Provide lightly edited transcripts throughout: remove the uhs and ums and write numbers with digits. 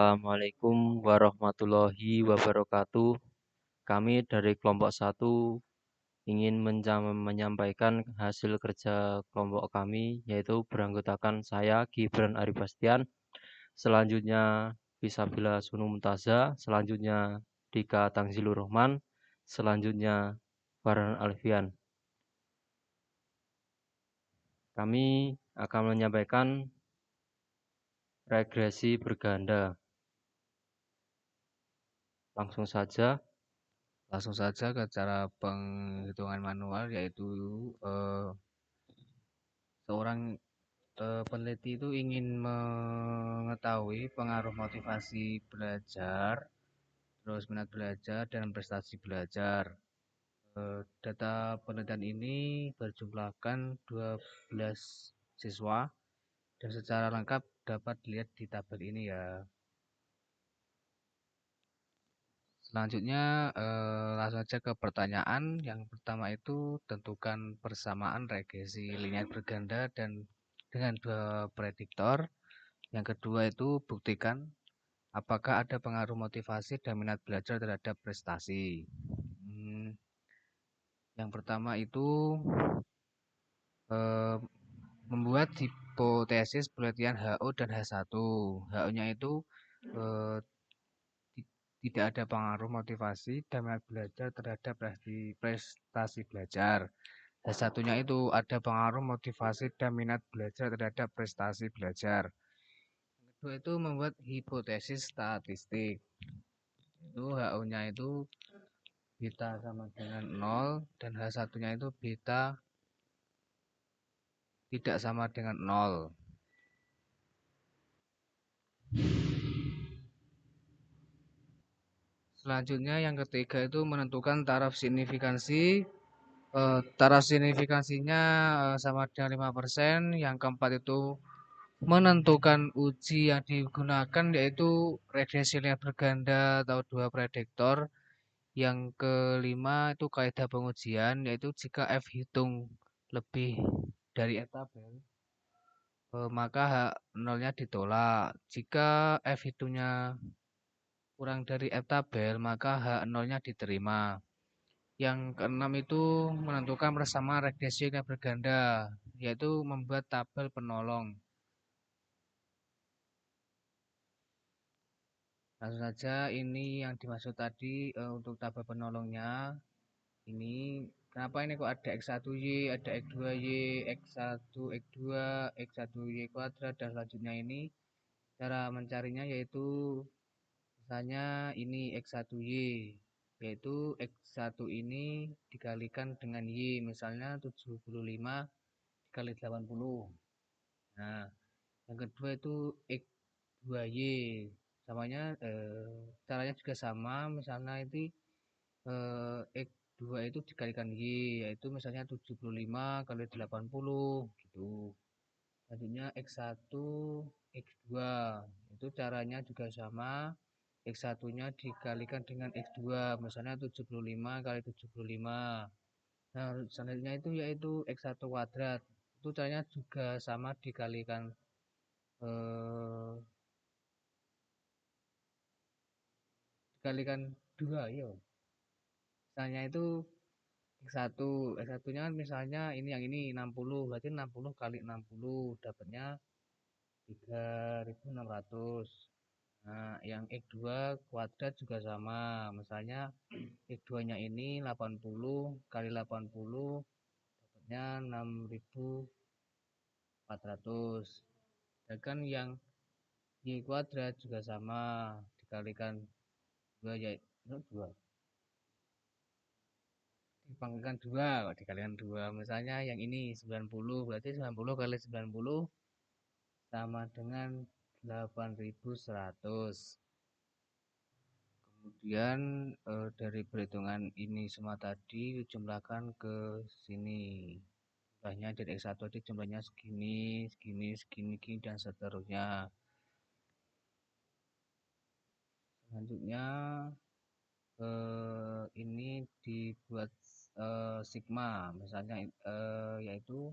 Assalamualaikum warahmatullahi wabarakatuh. Kami dari kelompok satu ingin menyampaikan hasil kerja kelompok kami, yaitu beranggotakan saya, Gibran Ari Bastian, selanjutnya Fisabila Sunu Mumtaza, selanjutnya Dika Tangzilur Rahman, selanjutnya Farhan Alfian. Kami akan menyampaikan regresi berganda. Langsung saja. Langsung saja ke cara penghitungan manual, yaitu eh, seorang peneliti itu ingin mengetahui pengaruh motivasi belajar, terus minat belajar dan prestasi belajar. Data penelitian ini berjumlahkan 12 siswa dan secara lengkap dapat dilihat di tabel ini ya. Selanjutnya langsung saja ke pertanyaan. Yang pertama itu tentukan persamaan regresi linier berganda dan dengan dua prediktor. Yang kedua itu buktikan apakah ada pengaruh motivasi dan minat belajar terhadap prestasi. Yang pertama itu eh, membuat hipotesis penelitian HO dan H1. HO-nya itu eh, tidak ada pengaruh motivasi dan minat belajar terhadap prestasi belajar. Dan satunya itu ada pengaruh motivasi dan minat belajar terhadap prestasi belajar. Yang kedua itu membuat hipotesis statistik. Itu HO-nya itu beta sama dengan 0 dan H1-nya itu beta tidak sama dengan 0. Selanjutnya yang ketiga itu menentukan taraf signifikansi. Taraf signifikansinya sama dengan 5%. Yang keempat itu menentukan uji yang digunakan yaitu regresi linear berganda atau dua prediktor. Yang kelima itu kaidah pengujian yaitu jika F hitung lebih dari F tabel maka H nolnya ditolak. Jika F hitungnya kurang dari F tabel maka H nolnya diterima. Yang keenam itu menentukan persamaan regresi linear berganda yaitu membuat tabel penolong. Langsung saja ini yang dimaksud tadi untuk tabel penolongnya. Ini kenapa ini kok ada X1Y, ada X2Y, X1, X2, X1Y kuadrat dan selanjutnya ini cara mencarinya yaitu misalnya ini X1Y yaitu X1 ini dikalikan dengan Y misalnya 75 dikali 80. Nah, yang kedua itu X2Y samanya caranya juga sama misalnya itu X2 itu dikalikan Y yaitu misalnya 75 kali 80 gitu. Selanjutnya X1 X2 itu caranya juga sama, X1 nya dikalikan dengan X2 misalnya 75 kali 75. Nah selanjutnya itu yaitu X1 kuadrat itu caranya juga sama dikalikan eh, dikalikan 2 ya. Misalnya itu X1, X1-nya kan misalnya ini yang ini 60, berarti 60 kali 60 dapatnya 3.600. Nah, yang X2 kuadrat juga sama. Misalnya X2-nya ini 80 kali 80 dapatnya 6.400. Sedangkan yang Y kuadrat juga sama dikalikan 2 yaitu 2 dipanggikan 2 kalau dikalikan 2 misalnya yang ini 90 berarti 90 kali 90 sama dengan 8.100. Kemudian dari perhitungan ini semua tadi jumlahkan ke sini. Jumlahnya dari X1 tadi jumlahnya segini, segini, segini, segini dan seterusnya. Selanjutnya ini dibuat sigma, misalnya yaitu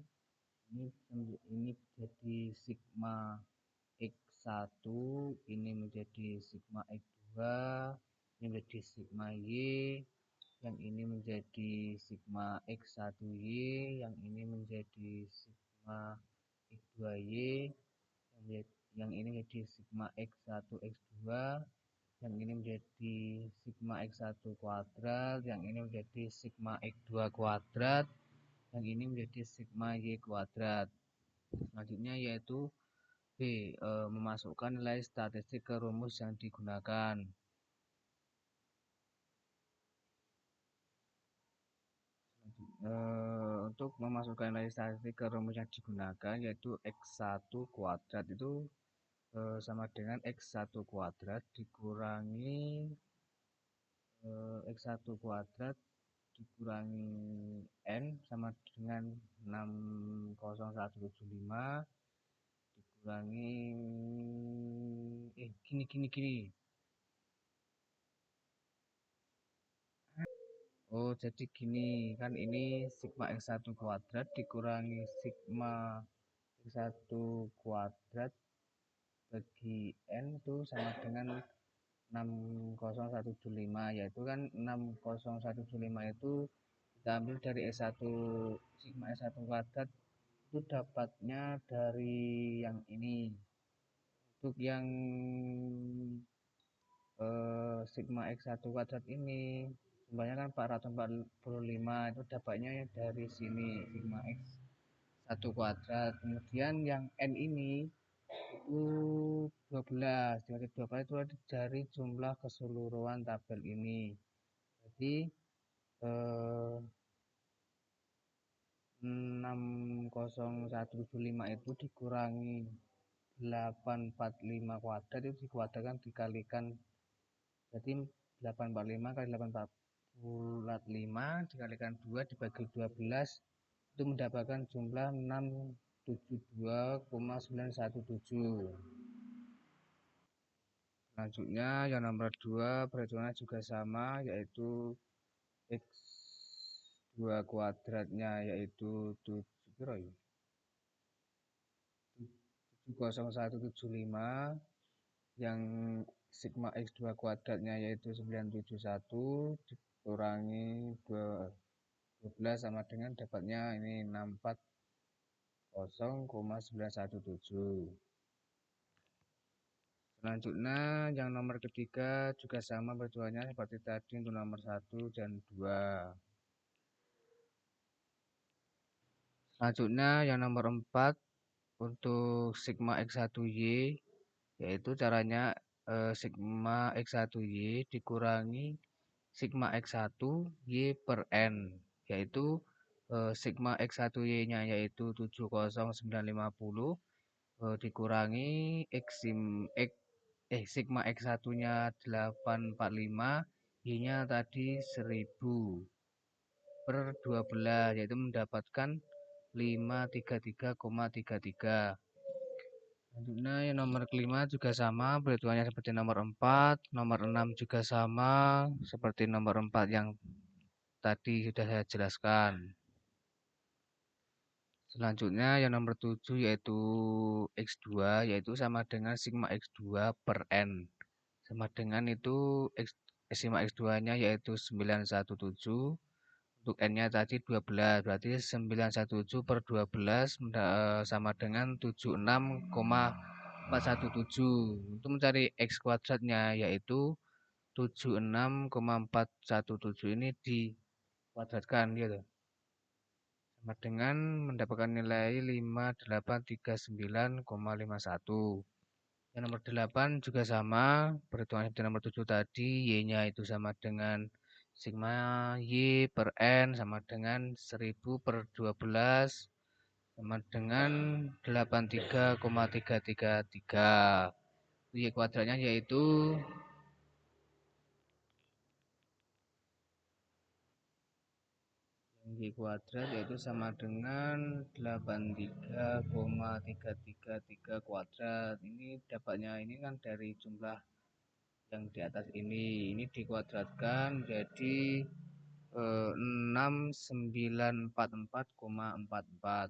ini jadi sigma X1 X1 ini menjadi sigma X2, ini menjadi sigma Y, yang ini menjadi sigma X1Y, yang ini menjadi sigma X2Y, yang ini menjadi sigma X1 X2, yang ini menjadi sigma X1 kuadrat, yang ini menjadi sigma X2 kuadrat, yang ini menjadi sigma Y kuadrat. Selanjutnya yaitu B. Memasukkan nilai statistik ke rumus yang digunakan. Untuk memasukkan nilai statistik ke rumus yang digunakan yaitu X1 kuadrat itu sama dengan X1 kuadrat dikurangi X1 kuadrat dikurangi N sama dengan 60175 dikurangi gini. Oh, jadi gini, kan ini sigma X1 kuadrat dikurangi sigma X1 kuadrat bagi N itu sama dengan 60175, yaitu kan 60175 itu kita ambil dari S1 sigma S1 kuadrat itu dapatnya dari yang ini. Untuk yang sigma X1 kuadrat ini jumlahnya kan 445, itu dapatnya dari sini sigma X1 kuadrat. Kemudian yang N ini itu 12, dari 12 itu dari jumlah keseluruhan tabel ini. Jadi 60175 itu dikurangi 845 kuadrat itu dikuadratkan dikalikan, jadi 845 kali 845 dikalikan 2 dibagi 12 itu mendapatkan jumlah 672,917. Selanjutnya yang nomor 2 perhitungannya juga sama, yaitu X2 kuadratnya yaitu 70175, yang sigma X2 kuadratnya yaitu 971 dikurangi 12 sama dengan dapatnya ini 640,917. Selanjutnya yang nomor ketiga juga sama perhitungannya seperti tadi untuk nomor 1 dan 2. Selanjutnya yang nomor 4 untuk sigma X1Y, yaitu caranya sigma X1Y dikurangi sigma X1 Y per N, yaitu sigma X1Y-nya yaitu 70950 dikurangi sigma X1-nya 845, Y-nya tadi 1000 per 12, yaitu mendapatkan 533,33. Selanjutnya yang nomor kelima juga sama, perhitungannya seperti nomor 4, nomor 6 juga sama seperti nomor 4 yang tadi sudah saya jelaskan. Selanjutnya yang nomor 7 yaitu X2, yaitu sama dengan sigma X2 per N. Sama dengan itu sigma X2-nya yaitu 917, untuk N-nya tadi 12, berarti 917 per 12 sama dengan 76,417. Untuk mencari X kuadratnya yaitu 76,417 ini dikuadratkan gitu, sama dengan mendapatkan nilai 5839,51. Yang nomor 8 juga sama, perhitungan seperti nomor 7 tadi, Y-nya itu sama dengan sigma Y per N sama dengan 1000 per 12 sama dengan 83,333. Y kuadratnya yaitu Y kuadrat yaitu sama dengan 83,333 kuadrat. Ini dapatnya ini kan dari jumlah yang di atas ini dikuadratkan jadi 6944,44.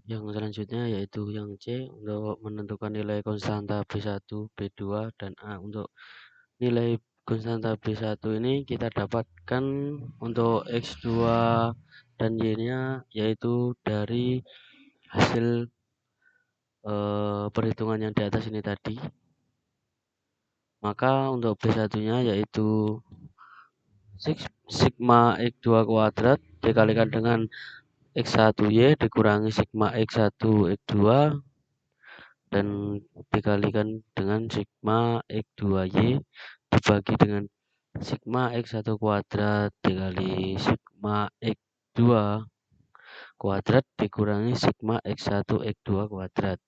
Yang selanjutnya yaitu yang C untuk menentukan nilai konstanta B1, B2, dan A. Untuk nilai konstanta B1 ini kita dapatkan untuk X2 dan Y-nya yaitu dari hasil perhitungan yang di atas ini tadi. Maka untuk B1-nya yaitu sigma X2 kuadrat dikalikan dengan X1Y dikurangi sigma X1 X2 dan dikalikan dengan sigma X2Y dibagi dengan sigma X1 kuadrat dikali sigma X2 kuadrat dikurangi sigma X1 X2 kuadrat,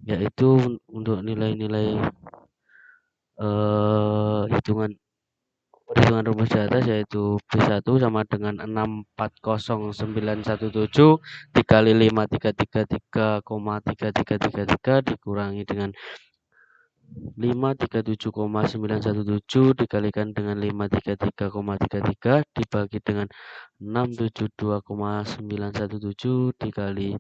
yaitu untuk nilai-nilai hitungan perhitungan rumus di atas yaitu B1 sama dengan 640.917 dikali 5333,3333 dikurangi dengan 537,917 dikalikan dengan 533,33 dibagi dengan 672,917 dikali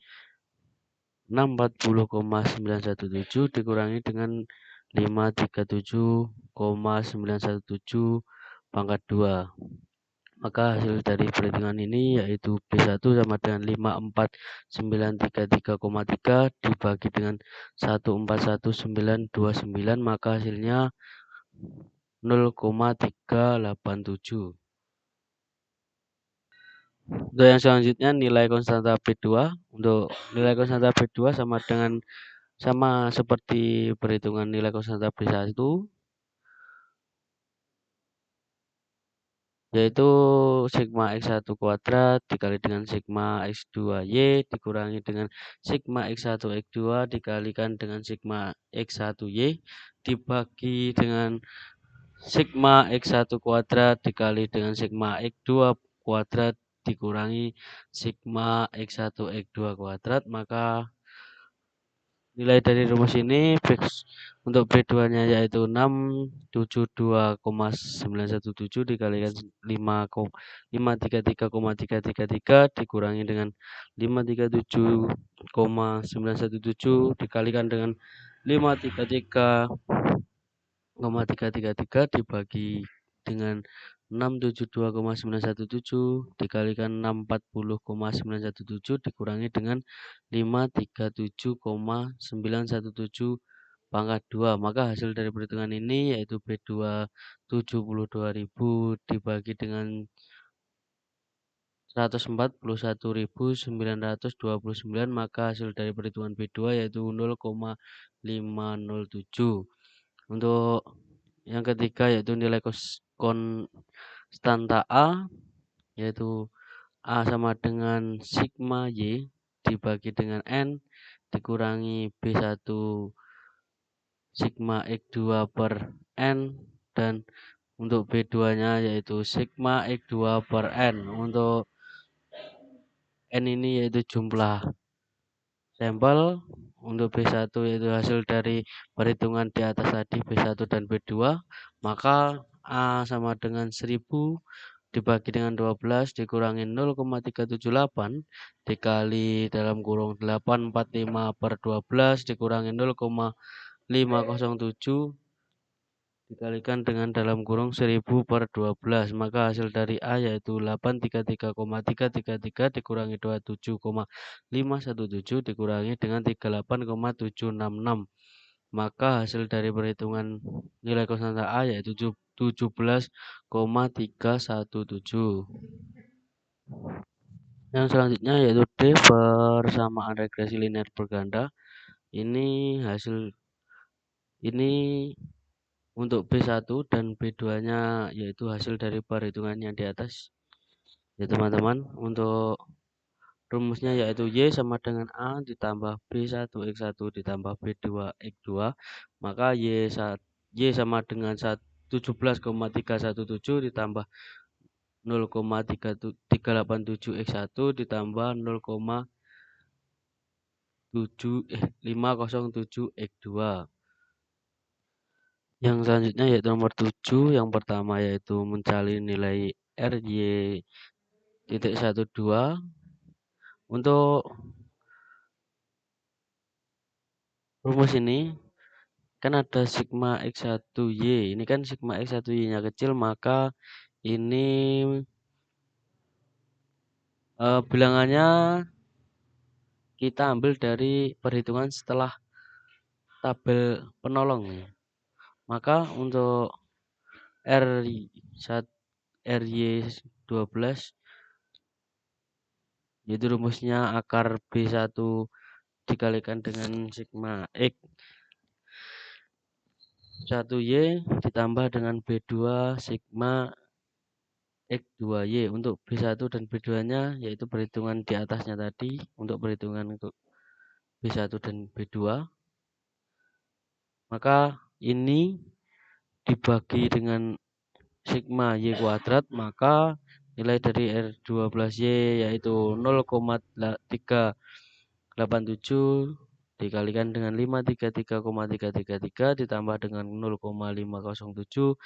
640,917 dikurangi dengan 537,917 pangkat 2. Maka hasil dari perhitungan ini yaitu B1 sama dengan 54933,3 dibagi dengan 141929, maka hasilnya 0,387. Untuk yang selanjutnya nilai konstanta B2. Untuk nilai konstanta B2 sama seperti perhitungan nilai konstanta B1 yaitu sigma X1 kuadrat dikali dengan sigma X2Y dikurangi dengan sigma X1 X2 dikalikan dengan sigma X1Y dibagi dengan sigma X1 kuadrat dikali dengan sigma X2 kuadrat dikurangi sigma X1 X2 kuadrat, maka nilai dari rumus ini fix untuk B2-nya yaitu 672,917 dikalikan 533,333 dikurangi dengan 537,917 dikalikan dengan 533,333 dibagi dengan 672,917 dikalikan 640,917 dikurangi dengan 537,917 pangkat 2. Maka hasil dari perhitungan ini yaitu B2 72.000 dibagi dengan 141.929, maka hasil dari perhitungan B2 yaitu 0,507. Untuk yang ketiga yaitu nilai konstanta A yaitu A sama dengan sigma Y dibagi dengan N dikurangi B1 sigma X2 per N, dan untuk B2-nya yaitu sigma X2 per N. Untuk N ini yaitu jumlah sampel, untuk B1 yaitu hasil dari perhitungan di atas tadi B1 dan B2, maka A sama dengan 1000 dibagi dengan 12 dikurangi 0,378 dikali dalam kurung 845 per 12 dikurangi 0,507 dikalikan dengan dalam kurung 1000 per 12, maka hasil dari A yaitu 833,333 dikurangi 27,517 dikurangi dengan 38,766, maka hasil dari perhitungan nilai konstanta A yaitu 17,317. Yang selanjutnya yaitu D, persamaan regresi linear berganda. Ini untuk B1 dan B2-nya yaitu hasil dari perhitungan yang di atas. Ya teman-teman, untuk rumusnya yaitu Y sama dengan A ditambah B1 X1 ditambah B2 X2, maka Y sama dengan 17,317 ditambah 0,387 X1 ditambah 507 X2. Yang selanjutnya yaitu nomor 7. Yang pertama yaitu mencari nilai RY.12. Untuk rumus ini kan ada sigma X1Y. Ini kan sigma X1Y-nya kecil, maka ini bilangannya kita ambil dari perhitungan setelah tabel penolong. Maka untuk RY12 yaitu rumusnya akar B1 dikalikan dengan sigma X1Y ditambah dengan B2 sigma X2Y. Untuk B1 dan B2-nya yaitu perhitungan di atasnya tadi untuk perhitungan untuk B1 dan B2. Maka ini dibagi dengan sigma Y kuadrat, maka nilai dari R12Y yaitu 0,387 dikalikan dengan 533,333 ditambah dengan 0,507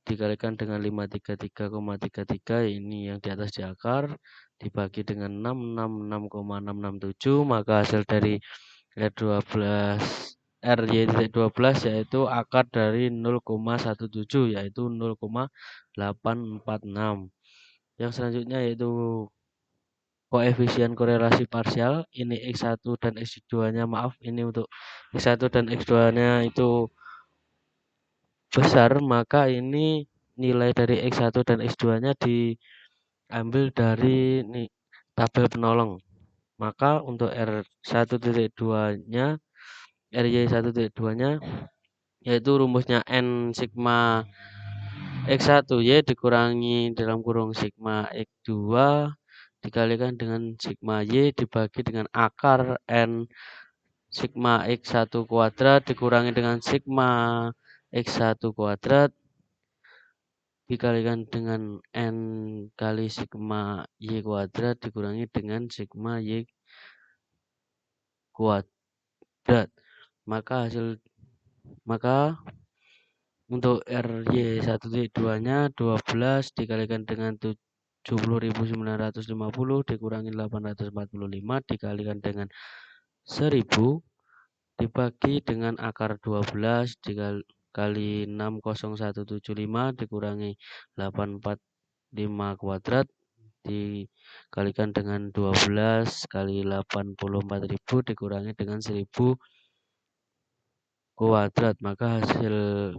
dikalikan dengan 533,333, ini yang di atas di akar, dibagi dengan 666,667, maka hasil dari RY12 yaitu akar dari 0,17 yaitu 0,846. Yang selanjutnya yaitu koefisien korelasi parsial. Ini X1 dan X2-nya, maaf, ini untuk X1 dan X2-nya itu besar, maka ini nilai dari X1 dan X2-nya diambil dari tabel penolong. Maka untuk R1.2-nya, RY1.2-nya yaitu rumusnya N sigma X1Y dikurangi dalam kurung sigma X2 dikalikan dengan sigma Y dibagi dengan akar N sigma X1 kuadrat dikurangi dengan sigma X1 kuadrat dikalikan dengan N kali sigma Y kuadrat dikurangi dengan sigma Y kuadrat. Maka untuk RY1.2-nya 12 dikalikan dengan 70.950 dikurangi 845 dikalikan dengan 1000 dibagi dengan akar 12 dikali 60175 dikurangi 845 kuadrat dikalikan dengan 12 kali 84.000 dikurangi dengan 1000 kuadrat, maka hasil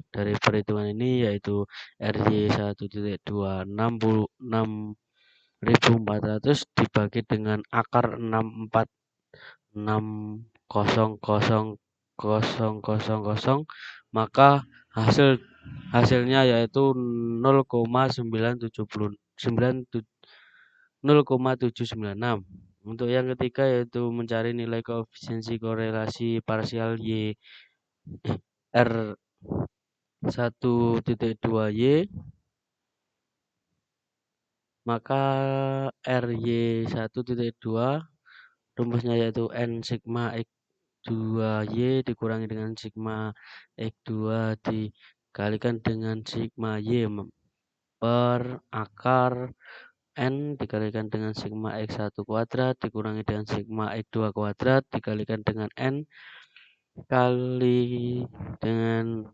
dari perhitungan ini yaitu RY1.2 66.400 dibagi dengan akar 64600000, maka hasilnya yaitu 0,796. Untuk yang ketiga yaitu mencari nilai koefisiensi korelasi parsial R1.2Y, maka RY1.2 rumusnya yaitu N sigma X2Y dikurangi dengan sigma X2 dikalikan dengan sigma Y per akar N dikalikan dengan sigma X1 kuadrat dikurangi dengan sigma X2 kuadrat dikalikan dengan N kali dengan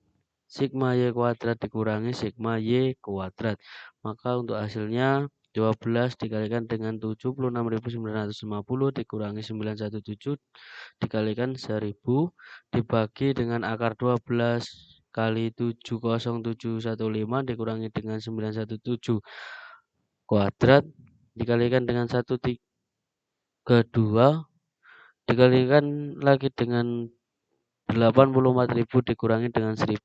sigma Y kuadrat dikurangi sigma Y kuadrat. Maka untuk hasilnya 12 dikalikan dengan 76.950 dikurangi 917 dikalikan 1000 dibagi dengan akar 12 kali 70715 dikurangi dengan 917 kuadrat dikalikan dengan 132 dikalikan lagi dengan 84.000 dikurangi dengan 1000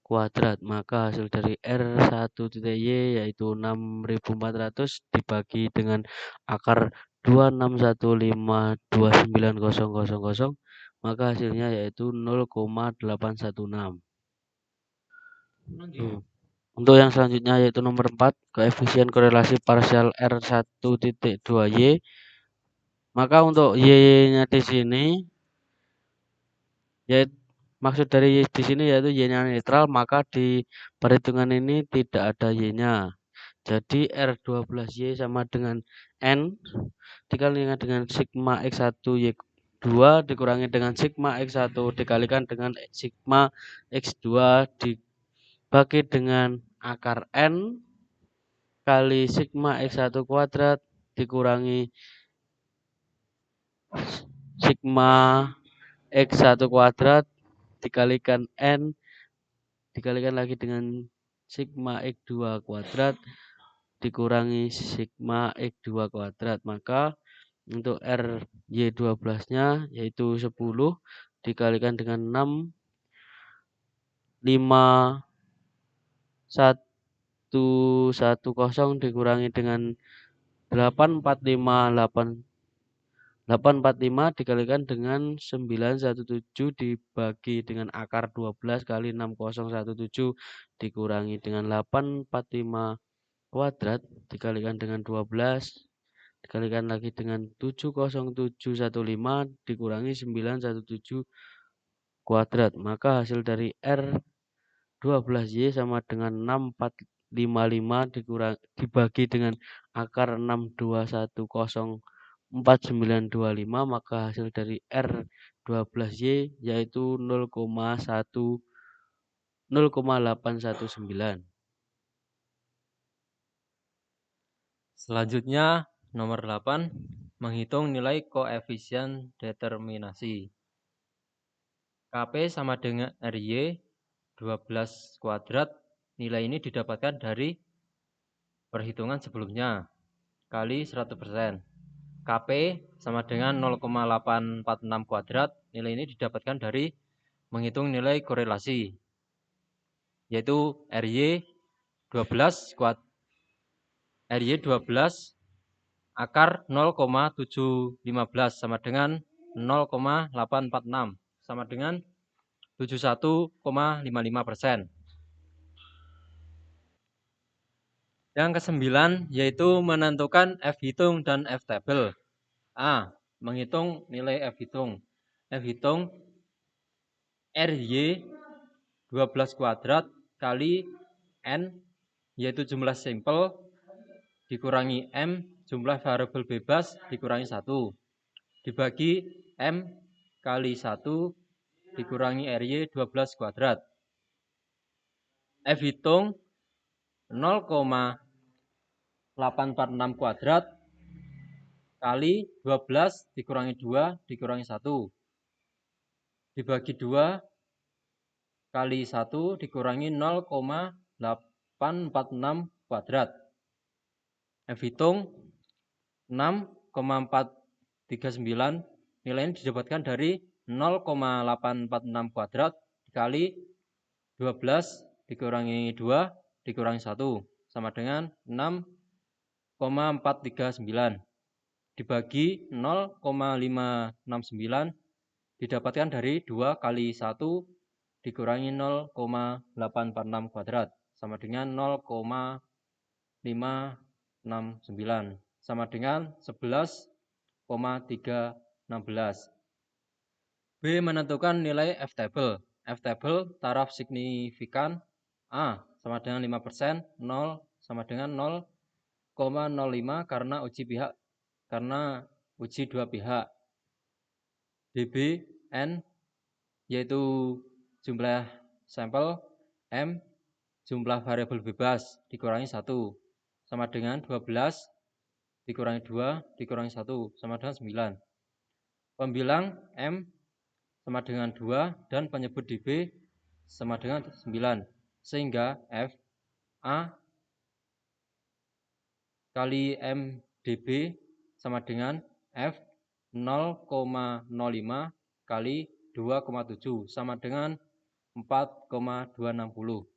kuadrat, maka hasil dari R1.Y yaitu 6.400 dibagi dengan akar 261529000, maka hasilnya yaitu 0,816. Untuk yang selanjutnya yaitu nomor 4, koefisien korelasi parsial R1.2Y. Maka untuk Y-nya di sini yaitu maksud dari Y di sini yaitu Y-nya netral, maka di perhitungan ini tidak ada Y-nya. Jadi R12Y sama dengan N dikalikan dengan sigma X1Y X2 dikurangi dengan sigma X1 dikalikan dengan sigma X2 dibagi dengan akar N kali sigma X1 kuadrat dikurangi sigma X1 kuadrat dikalikan N dikalikan lagi dengan sigma X2 kuadrat dikurangi sigma X2 kuadrat. Maka untuk RY12-nya yaitu 10 dikalikan dengan 6 5 110 dikurangi dengan 845 dikalikan dengan 917 dibagi dengan akar 12 kali 6017 dikurangi dengan 845 kuadrat dikalikan dengan 12 dikalikan lagi dengan 70715 dikurangi 917 kuadrat. Maka hasil dari R12Y sama dengan 6455 dibagi dengan akar 62104,925, maka hasil dari R12Y yaitu 0,819. Selanjutnya nomor 8, menghitung nilai koefisien determinasi. KP sama dengan RY 12 kuadrat. Nilai ini didapatkan dari perhitungan sebelumnya kali 100%. KP sama dengan 0,846 kuadrat. Nilai ini didapatkan dari menghitung nilai korelasi, yaitu RY 12 akar 0,715 sama dengan 0,846 sama dengan 71,55%. Yang ke-9 yaitu menentukan F hitung dan F tabel. A. Menghitung nilai F hitung. F hitung RY 12 kuadrat kali N yaitu jumlah sampel dikurangi M jumlah variabel bebas dikurangi 1 dibagi M kali 1 dikurangi RY 12 kuadrat. F hitung 0,846 kuadrat kali 12 dikurangi 2 dikurangi 1 dibagi 2 kali 1 dikurangi 0,846 kuadrat. F hitung 6,439 nilainya didapatkan dari 0,846 kuadrat dikali 12 dikurangi 2 dikurangi 1 sama dengan 6,439 dibagi 0,569 didapatkan dari 2 kali 1 dikurangi 0,846 kuadrat sama dengan 0,569 sama dengan 11,316. B. Menentukan nilai F table. F table taraf signifikan A sama dengan 5%, 0 sama dengan 0,05 karena uji dua pihak. DB N yaitu jumlah sampel, M jumlah variabel bebas dikurangi 1 sama dengan 12 dikurangi 2 dikurangi 1 sama dengan 9. Pembilang M sama dengan 2 dan penyebut DB sama dengan 9. Sehingga F A kali M DB sama dengan F 0,05 kali 2,7 sama dengan 4,260.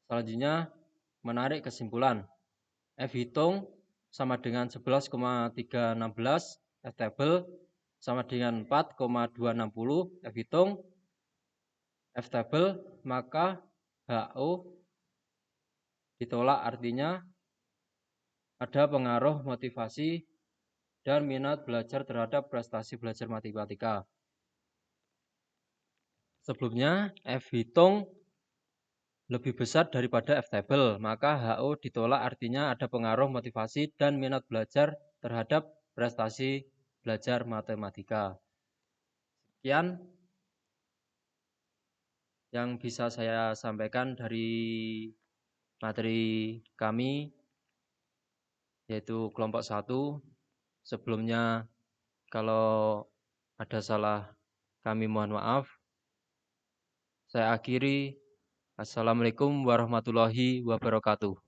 Selanjutnya menarik kesimpulan. F hitung sama dengan 11,316, F table sama dengan 4,260, F hitung, F table, maka HO ditolak artinya ada pengaruh motivasi dan minat belajar terhadap prestasi belajar matematika. Sebelumnya F hitung lebih besar daripada F table, maka HO ditolak artinya ada pengaruh motivasi dan minat belajar terhadap prestasi belajar matematika. Sekian yang bisa saya sampaikan dari materi kami, yaitu kelompok 1. Sebelumnya kalau ada salah kami mohon maaf. Saya akhiri. Assalamualaikum warahmatullahi wabarakatuh.